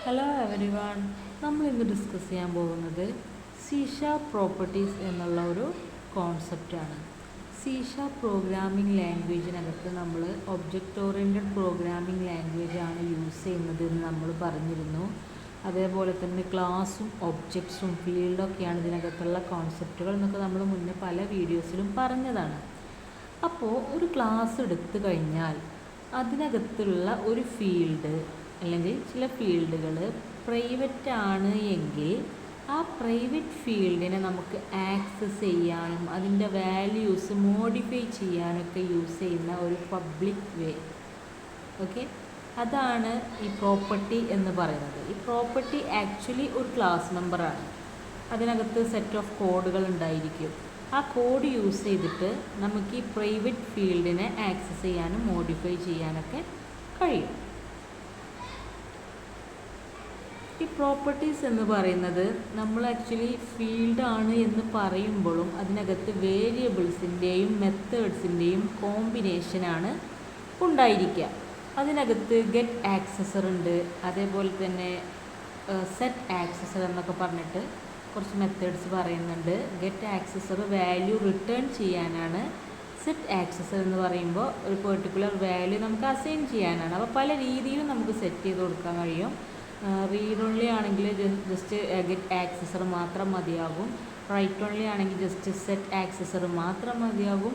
Hello every one, നമ്മളിന്ന് discuss ചെയ്യാൻ പോകുന്നത് C# പ്രോപ്പർട്ടീസ് എന്നുള്ള ഒരു കോൺസെപ്റ്റാണ്. C# പ്രോഗ്രാമിംഗ് ലാംഗ്വേജിനകത്ത് നമ്മൾ ഒബ്ജക്റ്റ് ഓറിയൻറ്റഡ് പ്രോഗ്രാമിംഗ് ലാംഗ്വേജ് ആണ് യൂസ് ചെയ്യുന്നത് എന്ന് നമ്മൾ പറഞ്ഞിരുന്നു. അതേപോലെ തന്നെ ക്ലാസ്സും ഒബ്ജക്ട്സും ഫീൽഡൊക്കെയാണ് ഇതിനകത്തുള്ള കോൺസെപ്റ്റുകൾ എന്നൊക്കെ നമ്മൾ മുന്നേ പല വീഡിയോസിലും പറഞ്ഞതാണ്. അപ്പോൾ ഒരു ക്ലാസ് എടുത്തു കഴിഞ്ഞാൽ അതിനകത്തുള്ള ഒരു ഫീൽഡ് അല്ലെങ്കിൽ ചില ഫീൽഡുകൾ പ്രൈവറ്റ് ആണ് എങ്കിൽ ആ പ്രൈവറ്റ് ഫീൽഡിനെ നമുക്ക് ആക്സസ് ചെയ്യാനും അതിൻ്റെ വാല്യൂസ് മോഡിഫൈ ചെയ്യാനൊക്കെ യൂസ് ചെയ്യുന്ന ഒരു പബ്ലിക് വേ. ഓക്കെ, അതാണ് ഈ പ്രോപ്പർട്ടി എന്ന് പറയുന്നത്. ഈ പ്രോപ്പർട്ടി ആക്ച്വലി ഒരു ക്ലാസ് മെമ്പറാണ്. അതിനകത്ത് സെറ്റ് ഓഫ് കോഡുകൾ ഉണ്ടായിരിക്കും. ആ കോഡ് യൂസ് ചെയ്തിട്ട് നമുക്ക് ഈ പ്രൈവറ്റ് ഫീൽഡിനെ ആക്സസ് ചെയ്യാനും മോഡിഫൈ ചെയ്യാനൊക്കെ കഴിയും. ഈ പ്രോപ്പർട്ടീസ് എന്ന് പറയുന്നത് നമ്മൾ ആക്ച്വലി ഫീൽഡാണ് എന്ന് പറയുമ്പോഴും അതിനകത്ത് വേരിയബിൾസിൻ്റെയും മെത്തേഡ്സിൻ്റെയും കോമ്പിനേഷനാണ് ഉണ്ടായിരിക്കുക. അതിനകത്ത് ഗെറ്റ് ആക്സസർ ഉണ്ട്, അതേപോലെ തന്നെ സെറ്റ് ആക്സസർ എന്നൊക്കെ പറഞ്ഞിട്ട് കുറച്ച് മെത്തേഡ്സ് പറയുന്നുണ്ട്. ഗെറ്റ് ആക്സസർ വാല്യൂ റിട്ടേൺ ചെയ്യാനാണ്. സെറ്റ് ആക്സസർ എന്ന് പറയുമ്പോൾ ഒരു പെർട്ടിക്കുലർ വാല്യൂ നമുക്ക് അസൈൻ ചെയ്യാനാണ്. അപ്പോൾ പല രീതിയിലും നമുക്ക് സെറ്റ് ചെയ്ത് കൊടുക്കാൻ കഴിയും. റീഡ് ഓൺലി ആണെങ്കിൽ ജസ്റ്റ് ഗെറ്റ് ആക്സസർ മാത്രം മതിയാകും. റൈറ്റ് ഓൺലി ആണെങ്കിൽ ജസ്റ്റ് സെറ്റ് ആക്സസർ മാത്രം മതിയാകും.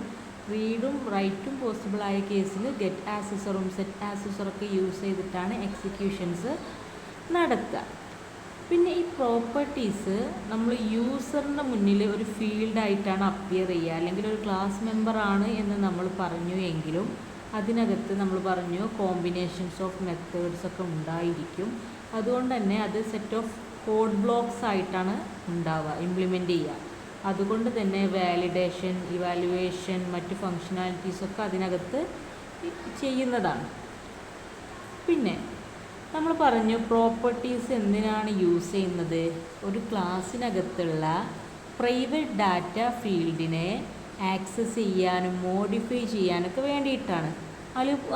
റീഡും റൈറ്റും പോസിബിൾ ആയ കേസിൽ ഗെറ്റ് ആക്സസറും സെറ്റ് ആക്സസറൊക്കെ യൂസ് ചെയ്തിട്ടാണ് എക്സിക്യൂഷൻസ് നടത്തുക. പിന്നെ ഈ പ്രോപ്പർട്ടീസ് നമ്മൾ യൂസറിൻ്റെ മുന്നിൽ ഒരു ഫീൽഡായിട്ടാണ് അപ്പിയർ ചെയ്യുക, അല്ലെങ്കിൽ ഒരു ക്ലാസ് മെമ്പറാണ് എന്ന് നമ്മൾ പറഞ്ഞു എങ്കിലും അതിനകത്ത് നമ്മൾ പറഞ്ഞു കോമ്പിനേഷൻസ് ഓഫ് മെത്തേഡ്സ് ഒക്കെ ഉണ്ടായിരിക്കും. അതുകൊണ്ട് തന്നെ അത് സെറ്റ് ഓഫ് കോഡ് ബ്ലോക്സ് ആയിട്ടാണ് ഉണ്ടാവുക, ഇംപ്ലിമെൻ്റ് ചെയ്യുക. അതുകൊണ്ട് തന്നെ വാലിഡേഷൻ, ഇവാലുവേഷൻ, മറ്റ് ഫങ്ഷനാലിറ്റീസൊക്കെ അതിനകത്ത് ചെയ്യുന്നതാണ്. പിന്നെ നമ്മൾ പറഞ്ഞു പ്രോപ്പർട്ടീസ് എന്തിനാണ് യൂസ് ചെയ്യുന്നത്? ഒരു ക്ലാസ്സിനകത്തുള്ള പ്രൈവറ്റ് ഡാറ്റ ഫീൽഡിനെ ആക്സസ് ചെയ്യാനും മോഡിഫൈ ചെയ്യാനൊക്കെ വേണ്ടിയിട്ടാണ്.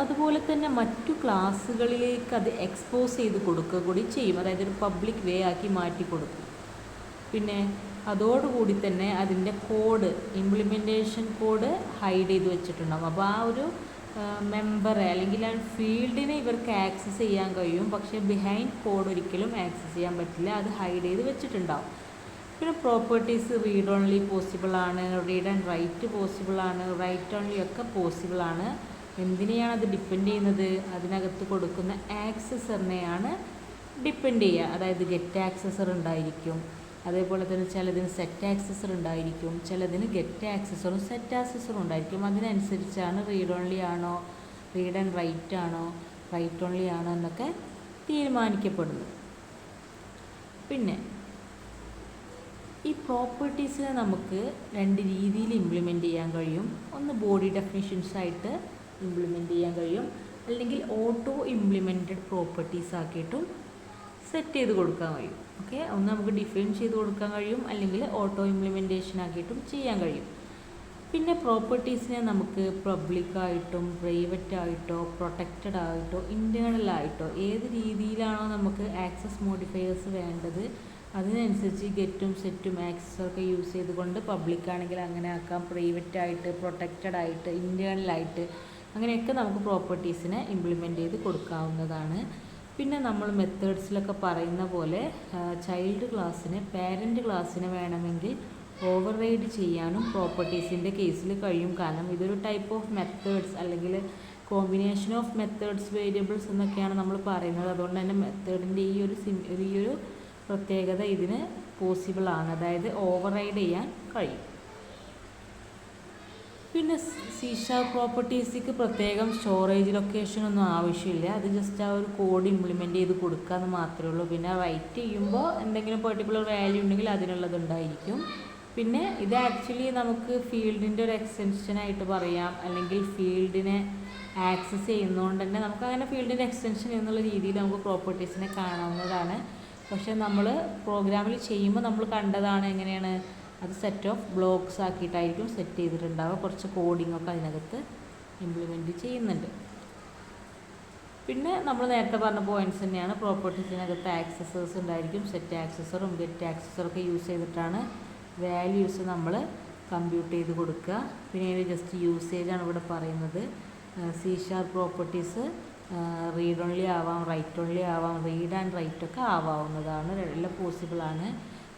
അതുപോലെ തന്നെ മറ്റു ക്ലാസ്സുകളിലേക്ക് അത് എക്സ്പോസ് ചെയ്ത് കൊടുക്കുക കൂടി ചെയ്യും. അതായത് ഒരു പബ്ലിക് വേ ആക്കി മാറ്റി കൊടുക്കും. പിന്നെ അതോടുകൂടി തന്നെ അതിൻ്റെ കോഡ്, ഇംപ്ലിമെൻറ്റേഷൻ കോഡ് ഹൈഡ് ചെയ്ത് വെച്ചിട്ടുണ്ടാകും. അപ്പോൾ ആ ഒരു മെമ്പറെ അല്ലെങ്കിൽ ആ ഫീൽഡിനെ ഇവർക്ക് ആക്സസ് ചെയ്യാൻ കഴിയും, പക്ഷേ ബിഹൈൻഡ് കോഡ് ഒരിക്കലും ആക്സസ് ചെയ്യാൻ പറ്റില്ല, അത് ഹൈഡ് ചെയ്ത് വെച്ചിട്ടുണ്ടാവും. പിന്നെ പ്രോപ്പർട്ടീസ് റീഡ് ഓൺലി പോസിബിളാണ്, റീഡ് ആൻഡ് റൈറ്റ് പോസിബിളാണ്, റൈറ്റ് ഓൺലി ഒക്കെ പോസിബിളാണ്. എന്തിനെയാണ് അത് ഡിപ്പെൻഡ് ചെയ്യുന്നത്? അതിനകത്ത് കൊടുക്കുന്ന ആക്സസറിനെയാണ് ഡിപ്പെൻഡ് ചെയ്യുക. അതായത് ഗെറ്റ് ആക്സസർ ഉണ്ടായിരിക്കും, അതേപോലെ തന്നെ ചിലതിന് സെറ്റ് ആക്സസർ ഉണ്ടായിരിക്കും, ചിലതിന് ഗെറ്റ് ആക്സസറും സെറ്റ് ആക്സസറും ഉണ്ടായിരിക്കും. അതിനനുസരിച്ചാണ് റീഡ് ഓൺലി ആണോ, റീഡ് ആൻഡ് റൈറ്റ് ആണോ, റൈറ്റ് ഓൺലി ആണോ എന്നൊക്കെ തീരുമാനിക്കപ്പെടുന്നു. പിന്നെ ഈ പ്രോപ്പർട്ടീസിനെ നമുക്ക് രണ്ട് രീതിയിൽ ഇംപ്ലിമെൻ്റ് ചെയ്യാൻ കഴിയും. ഒന്ന് ബോഡി ഡെഫിനിഷൻസ് ആയിട്ട് ഇംപ്ലിമെൻ്റ് ചെയ്യാൻ കഴിയും, അല്ലെങ്കിൽ ഓട്ടോ ഇംപ്ലിമെൻറ്റഡ് പ്രോപ്പർട്ടീസ് ആക്കിയിട്ടും സെറ്റ് ചെയ്ത് കൊടുക്കാൻ കഴിയും. ഓക്കെ, ഒന്ന് നമുക്ക് ഡിഫൈൻ ചെയ്ത് കൊടുക്കാൻ കഴിയും, അല്ലെങ്കിൽ ഓട്ടോ ഇംപ്ലിമെൻറ്റേഷൻ ആക്കിയിട്ടും ചെയ്യാൻ കഴിയും. പിന്നെ പ്രോപ്പർട്ടീസിനെ നമുക്ക് പബ്ലിക്കായിട്ടും പ്രൈവറ്റ് ആയിട്ടോ പ്രൊട്ടക്റ്റഡ് ആയിട്ടോ ഇൻറ്റേർണൽ ആയിട്ടോ ഏത് രീതിയിലാണോ നമുക്ക് ആക്സസ് മോഡിഫയേഴ്സ് വേണ്ടത് അതിനനുസരിച്ച് ഗെറ്റും സെറ്റും ആക്സസൊക്കെ യൂസ് ചെയ്തുകൊണ്ട് പബ്ലിക് ആണെങ്കിൽ അങ്ങനെ ആക്കാം, പ്രൈവറ്റ് ആയിട്ട് പ്രൊട്ടക്റ്റഡ് ആയിട്ട് ഇൻറ്റേർണലായിട്ട് അങ്ങനെയൊക്കെ നമുക്ക് പ്രോപ്പർട്ടീസിനെ ഇംപ്ലിമെൻ്റ് ചെയ്ത് കൊടുക്കാവുന്നതാണ്. പിന്നെ നമ്മൾ മെത്തേഡ്സിലൊക്കെ പറയുന്ന പോലെ ചൈൽഡ് ക്ലാസ്സിന് പാരൻ്റ് ക്ലാസ്സിന് വേണമെങ്കിൽ ഓവർ റൈഡ് ചെയ്യാനും പ്രോപ്പർട്ടീസിൻ്റെ കേസിൽ കഴിയും. കാരണം ഇതൊരു ടൈപ്പ് ഓഫ് മെത്തേഡ്സ് അല്ലെങ്കിൽ കോമ്പിനേഷൻ ഓഫ് മെത്തേഡ്സ്, വേരിയബിൾസ് എന്നൊക്കെയാണ് നമ്മൾ പറയുന്നത്. അതുകൊണ്ട് തന്നെ മെത്തേഡിൻ്റെ ഈ ഒരു പ്രത്യേകത ഇതിന് പോസിബിളാണ്, അതായത് ഓവർ റൈഡ് ചെയ്യാൻ കഴിയും. പിന്നെ C# പ്രോപ്പർട്ടീസിക്ക് പ്രത്യേകം സ്റ്റോറേജ് ലൊക്കേഷനൊന്നും ആവശ്യമില്ല. അത് ജസ്റ്റ് ആ ഒരു കോഡ് ഇംപ്ലിമെൻ്റ് ചെയ്ത് കൊടുക്കുക എന്ന് മാത്രമേ ഉള്ളൂ. പിന്നെ റൈറ്റ് ചെയ്യുമ്പോൾ എന്തെങ്കിലും പെർട്ടിക്കുലർ വാല്യൂ ഉണ്ടെങ്കിൽ അതിനുള്ളതുണ്ടായിരിക്കും. പിന്നെ ഇത് ആക്ച്വലി നമുക്ക് ഫീൽഡിൻ്റെ ഒരു എക്സ്റ്റൻഷനായിട്ട് പറയാം, അല്ലെങ്കിൽ ഫീൽഡിനെ ആക്സസ് ചെയ്യുന്നതുകൊണ്ട് തന്നെ നമുക്ക് അങ്ങനെ ഫീൽഡിൻ്റെ എക്സ്റ്റൻഷൻ എന്നുള്ള രീതിയിൽ നമുക്ക് പ്രോപ്പർട്ടീസിനെ കാണാവുന്നതാണ്. പക്ഷേ നമ്മൾ പ്രോഗ്രാമിൽ ചെയ്യുമ്പോൾ നമ്മൾ കണ്ടതാണ് എങ്ങനെയാണ്, അത് സെറ്റ് ഓഫ് ബ്ലോക്സ് ആക്കിയിട്ടായിരിക്കും സെറ്റ് ചെയ്തിട്ടുണ്ടാവുക. കുറച്ച് കോഡിങ്ങൊക്കെ അതിനകത്ത് ഇംപ്ലിമെൻറ്റ് ചെയ്യുന്നുണ്ട്. പിന്നെ നമ്മൾ നേരത്തെ പറഞ്ഞ പോയിൻറ്റ്സ് തന്നെയാണ്. പ്രോപ്പർട്ടീസിനകത്ത് ആക്സസേഴ്സ് ഉണ്ടായിരിക്കും. സെറ്റ് ആക്സസറും ഗെറ്റ് ആക്സസറൊക്കെ യൂസ് ചെയ്തിട്ടാണ് വാല്യൂസ് നമ്മൾ കമ്പ്യൂട്ട് ചെയ്ത് കൊടുക്കുക. പിന്നെ ഇതിൻ്റെ ജസ്റ്റ് യൂസേജാണ് ഇവിടെ പറയുന്നത്. C# പ്രോപ്പർട്ടീസ് റീഡ് ഓൺലി ആവാം, റൈറ്റ് ഓൺലി ആവാം, റീഡ് ആൻഡ് റൈറ്റ് ഒക്കെ ആവാവുന്നതാണ്, എല്ലാം പോസിബിളാണ്.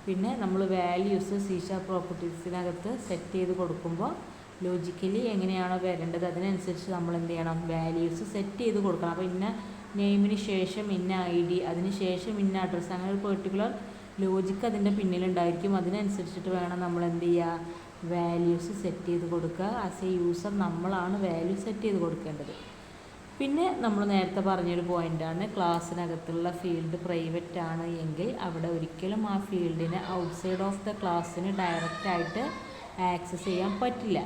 പിന്നെ നമ്മൾ വാല്യൂസ് C# പ്രോപ്പർട്ടീസിനകത്ത് സെറ്റ് ചെയ്ത് കൊടുക്കുമ്പോൾ ലോജിക്കലി എങ്ങനെയാണോ വരേണ്ടത് അതിനനുസരിച്ച് നമ്മൾ എന്ത് ചെയ്യണം, വാല്യൂസ് സെറ്റ് ചെയ്ത് കൊടുക്കണം. അപ്പോൾ ഇന്ന നെയിമിന് ശേഷം ഇന്ന ID, അതിന് ശേഷം ഇന്ന അഡ്രസ്സ്, അങ്ങനെ ഒരു പെർട്ടിക്കുലർ ലോജിക്ക് അതിൻ്റെ പിന്നിലുണ്ടായിരിക്കും. അതിനനുസരിച്ചിട്ട് വേണം നമ്മൾ എന്ത് ചെയ്യുക, വാല്യൂസ് സെറ്റ് ചെയ്ത് കൊടുക്കുക. ആസ് എ യൂസർ നമ്മളാണ് വാല്യൂ സെറ്റ് ചെയ്ത് കൊടുക്കേണ്ടത്. പിന്നെ നമ്മൾ നേരത്തെ പറഞ്ഞൊരു പോയിൻ്റാണ്, ക്ലാസ്സിനകത്തുള്ള ഫീൽഡ് പ്രൈവറ്റ് ആണ് എങ്കിൽ അവിടെ ഒരിക്കലും ആ ഫീൽഡിനെ ഔട്ട്സൈഡ് ഓഫ് ദ ക്ലാസ്സിന് ഡയറക്റ്റായിട്ട് ആക്സസ് ചെയ്യാൻ പറ്റില്ല.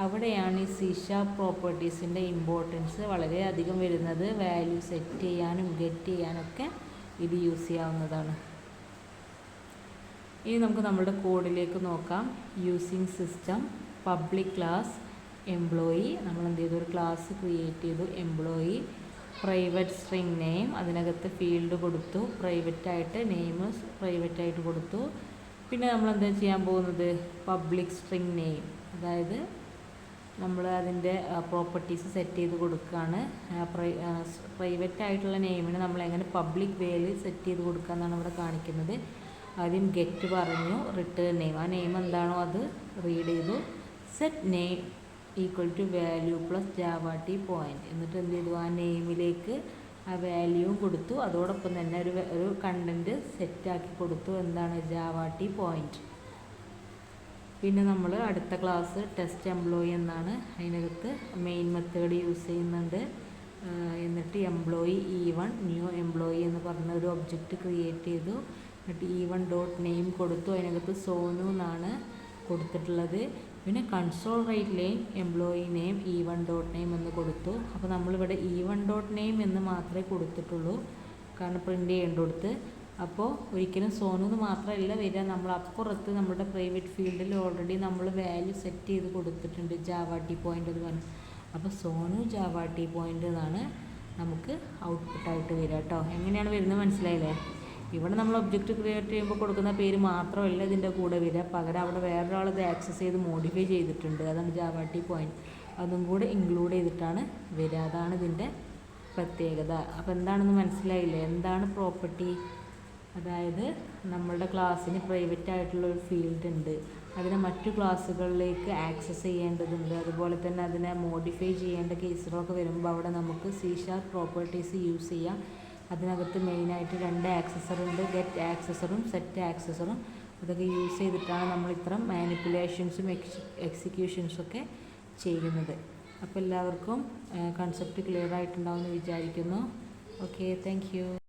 അവിടെയാണ് ഈ C# പ്രോപ്പർട്ടീസിൻ്റെ ഇമ്പോർട്ടൻസ് വളരെയധികം വരുന്നത്. വാല്യൂ സെറ്റ് ചെയ്യാനും ഗെറ്റ് ചെയ്യാനൊക്കെ ഇത് യൂസ് ചെയ്യാവുന്നതാണ്. ഇനി നമുക്ക് നമ്മുടെ കോഡിലേക്ക് നോക്കാം. Using system public class employee, നമ്മൾ എന്ത് ചെയ്തു, ഒരു ക്ലാസ് ക്രിയേറ്റ് ചെയ്തു എംപ്ലോയി. പ്രൈവറ്റ് സ്ട്രിങ് നെയിം, അതിനകത്ത് ഫീൽഡ് കൊടുത്തു, പ്രൈവറ്റായിട്ട് നെയിം പ്രൈവറ്റായിട്ട് കൊടുത്തു. പിന്നെ നമ്മൾ എന്താ ചെയ്യാൻ പോകുന്നത്, പബ്ലിക് സ്ട്രിങ് നെയിം, അതായത് നമ്മൾ അതിൻ്റെ പ്രോപ്പർട്ടീസ് സെറ്റ് ചെയ്ത് കൊടുക്കുകയാണ്. പ്രൈവറ്റായിട്ടുള്ള നെയിമിന് നമ്മൾ എങ്ങനെ പബ്ലിക് വേയിൽ സെറ്റ് ചെയ്ത് കൊടുക്കുക എന്നാണ് ഇവിടെ കാണിക്കുന്നത്. ആദ്യം ഗെറ്റ് പറഞ്ഞു, റിട്ടേൺ നെയിം, ആ നെയിം എന്താണോ അത് റീഡ് ചെയ്തു. Set name equal to value plus ജാവാട്ടി പോയിൻ്റ്, എന്നിട്ട് എന്ത് ചെയ്തു, ആ നെയിമിലേക്ക് ആ വാല്യൂവും കൊടുത്തു. അതോടൊപ്പം തന്നെ ഒരു കണ്ടൻറ്റ് സെറ്റാക്കി കൊടുത്തു, എന്താണ്, ജാവാട്ടി പോയിൻ്റ്. പിന്നെ നമ്മൾ അടുത്ത ക്ലാസ് ടെസ്റ്റ് എംപ്ലോയി എന്നാണ്. അതിനകത്ത് മെയിൻ മെത്തേഡ് യൂസ് ചെയ്യുന്നുണ്ട്. എന്നിട്ട് എംപ്ലോയി E1 ന്യൂ എംപ്ലോയി എന്ന് പറഞ്ഞ ഒരു ഒബ്ജക്റ്റ് ക്രിയേറ്റ് ചെയ്തു. എന്നിട്ട് E1 ഡോട്ട് നെയിം കൊടുത്തു. അതിനകത്ത് സോനു എന്നാണ് കൊടുത്തിട്ടുള്ളത്. പിന്നെ console write line employee name E1 dot name എന്ന് കൊടുത്തു. അപ്പോൾ നമ്മളിവിടെ E1 ഡോട്ട് നെയിം എന്ന് മാത്രമേ കൊടുത്തിട്ടുള്ളൂ, കാരണം പ്രിൻ്റ് ചെയ്യേണ്ടടുത്ത്. അപ്പോൾ ഒരിക്കലും സോനു എന്ന് മാത്രമല്ല വരിക, നമ്മൾ അപ്പുറത്ത് നമ്മുടെ പ്രൈവറ്റ് ഫീൽഡിൽ ഓൾറെഡി നമ്മൾ വാല്യൂ സെറ്റ് ചെയ്ത് കൊടുത്തിട്ടുണ്ട്, ജാവാട്ടി പോയിൻ്റ് എന്ന് പറഞ്ഞു. അപ്പോൾ സോനു ജാവാട്ടി പോയിൻ്റ് എന്നാണ് നമുക്ക് ഔട്ട്പുട്ടായിട്ട് വരിക കേട്ടോ. എങ്ങനെയാണ് വരുന്നത് മനസ്സിലായില്ലേ? ഇവിടെ നമ്മൾ ഒബ്ജക്റ്റ് ക്രിയേറ്റ് ചെയ്യുമ്പോൾ കൊടുക്കുന്ന പേര് മാത്രമല്ല ഇതിൻ്റെ കൂടെ വരിക, പകരം അവിടെ വേറൊരാൾ ഇത് ആക്സസ് ചെയ്ത് മോഡിഫൈ ചെയ്തിട്ടുണ്ട്, അതാണ് ജാവാട്ടി പോയിൻ്റ്. അതും കൂടെ ഇൻക്ലൂഡ് ചെയ്തിട്ടാണ് വരിക, അതാണ് ഇതിൻ്റെ പ്രത്യേകത. അപ്പോൾ എന്താണെന്ന് മനസ്സിലായില്ലേ? എന്താണ് പ്രോപ്പർട്ടി? അതായത് നമ്മളുടെ ക്ലാസ്സിന് പ്രൈവറ്റ് ആയിട്ടുള്ളൊരു ഫീൽഡ് ഉണ്ട്, അതിനെ മറ്റു ക്ലാസ്സുകളിലേക്ക് ആക്സസ് ചെയ്യേണ്ടതുണ്ട്, അതുപോലെ തന്നെ അതിനെ മോഡിഫൈ ചെയ്യേണ്ട കേസുകളൊക്കെ വരുമ്പോൾ അവിടെ നമുക്ക് C# പ്രോപ്പർട്ടീസ് യൂസ് ചെയ്യാം. അതിനകത്ത് മെയിനായിട്ട് 2 ആക്സസർ ഉണ്ട്, ഗെറ്റ് ആക്സസറും സെറ്റ് ആക്സസറും. അതൊക്കെ യൂസ് ചെയ്തിട്ടാണ് നമ്മൾ ഇത്തരം മാനിപ്പുലേഷൻസും എക്സിക്യൂഷൻസൊക്കെ ചെയ്യുന്നത്. അപ്പോൾ എല്ലാവർക്കും കൺസെപ്റ്റ് ക്ലിയർ ആയിട്ടുണ്ടാവുമെന്ന് വിചാരിക്കുന്നു. Okay, thank you.